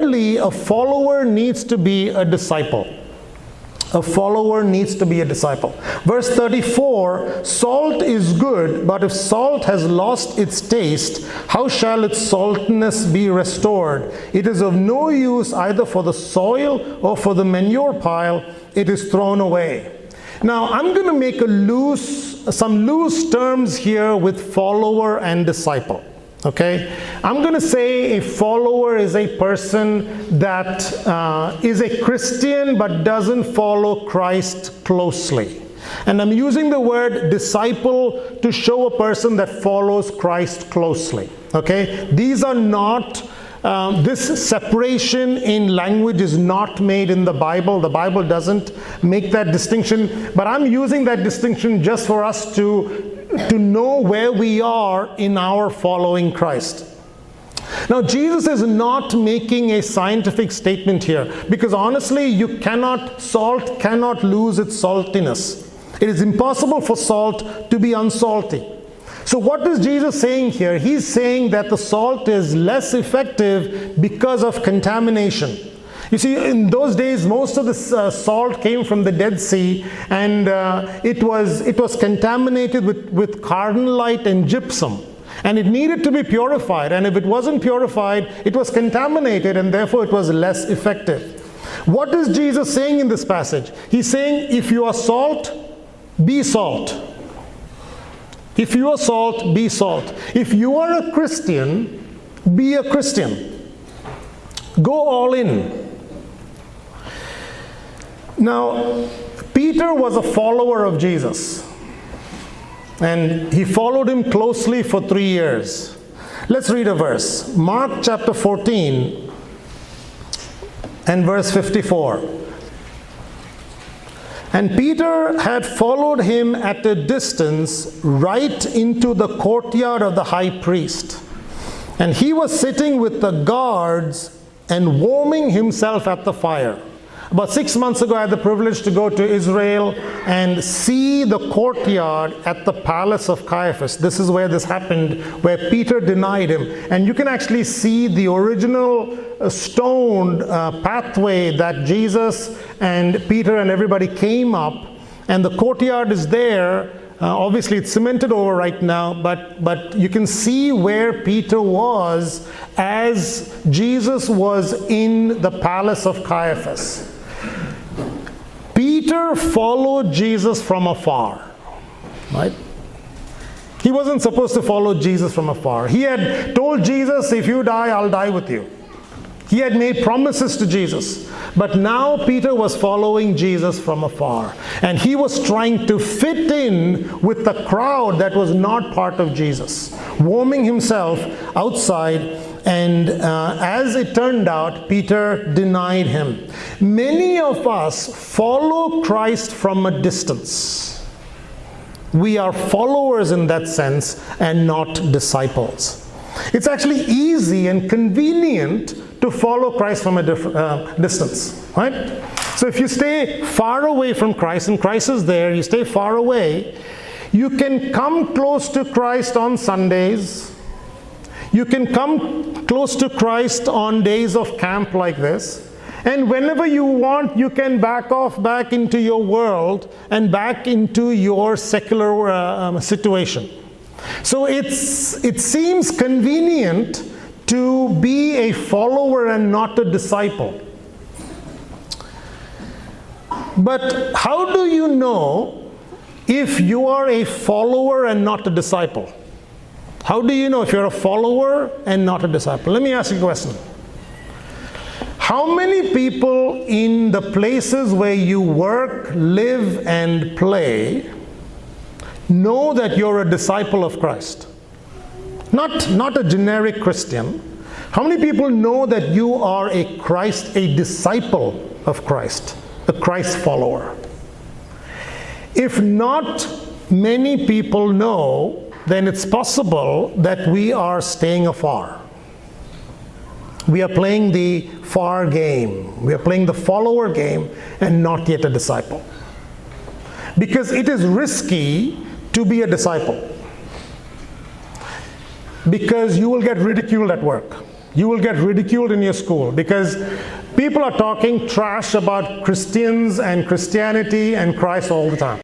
thirdly, a follower needs to be a disciple. A follower needs to be a disciple. Verse 34, salt is good, but if salt has lost its taste, how shall its saltiness be restored? It is of no use either for the soil or for the manure pile. It is thrown away. Now, I'm going to make some loose terms here with follower and disciple. Okay, I'm going to say a follower is a person that is a Christian but doesn't follow Christ closely. And I'm using the word disciple to show a person that follows Christ closely. Okay, these are not, this separation in language is not made in the Bible. The Bible doesn't make that distinction, but I'm using that distinction just for us to know where we are in our following Christ. Now, Jesus is not making a scientific statement here, because honestly, salt cannot lose its saltiness. It is impossible for salt to be unsalty. So what is Jesus saying here? He's saying that the salt is less effective because of contamination. You see, in those days, most of the salt came from the Dead Sea, and it was contaminated with carbonite and gypsum. And it needed to be purified. And if it wasn't purified, it was contaminated, and therefore it was less effective. What is Jesus saying in this passage? He's saying, if you are salt, be salt. If you are salt, be salt. If you are a Christian, be a Christian. Go all in. Now, Peter was a follower of Jesus, and he followed him closely for 3 years. Let's read a verse. Mark chapter 14 and verse 54. And Peter had followed him at a distance right into the courtyard of the high priest. And he was sitting with the guards and warming himself at the fire. About 6 months ago, I had the privilege to go to Israel and see the courtyard at the palace of Caiaphas. This is where this happened, where Peter denied him. And you can actually see the original stone pathway that Jesus and Peter and everybody came up. And the courtyard is there. Obviously, it's cemented over right now, but you can see where Peter was as Jesus was in the palace of Caiaphas. Peter followed Jesus from afar, right? He wasn't supposed to follow Jesus from afar. He had told Jesus, if you die, I'll die with you. He had made promises to Jesus. But now Peter was following Jesus from afar. And he was trying to fit in with the crowd that was not part of Jesus, warming himself outside. And as it turned out, Peter denied him. Many of us follow Christ from a distance. We are followers in that sense and not disciples. It's actually easy and convenient to follow Christ from a distance, right? So if you stay far away from Christ and Christ is there, you stay far away, you can come close to Christ on Sundays. You can come close to Christ on days of camp like this. And whenever you want, you can back off back into your world and back into your secular situation. So it seems convenient to be a follower and not a disciple. But how do you know if you are a follower and not a disciple? How do you know if you're a follower and not a disciple? Let me ask you a question. How many people in the places where you work, live, and play know that you're a disciple of Christ? Not a generic Christian. How many people know that you are a disciple of Christ, a Christ follower? If not many people know, then it's possible that we are staying afar. We are playing the far game. We are playing the follower game and not yet a disciple. Because it is risky to be a disciple. Because you will get ridiculed at work. You will get ridiculed in your school because people are talking trash about Christians and Christianity and Christ all the time.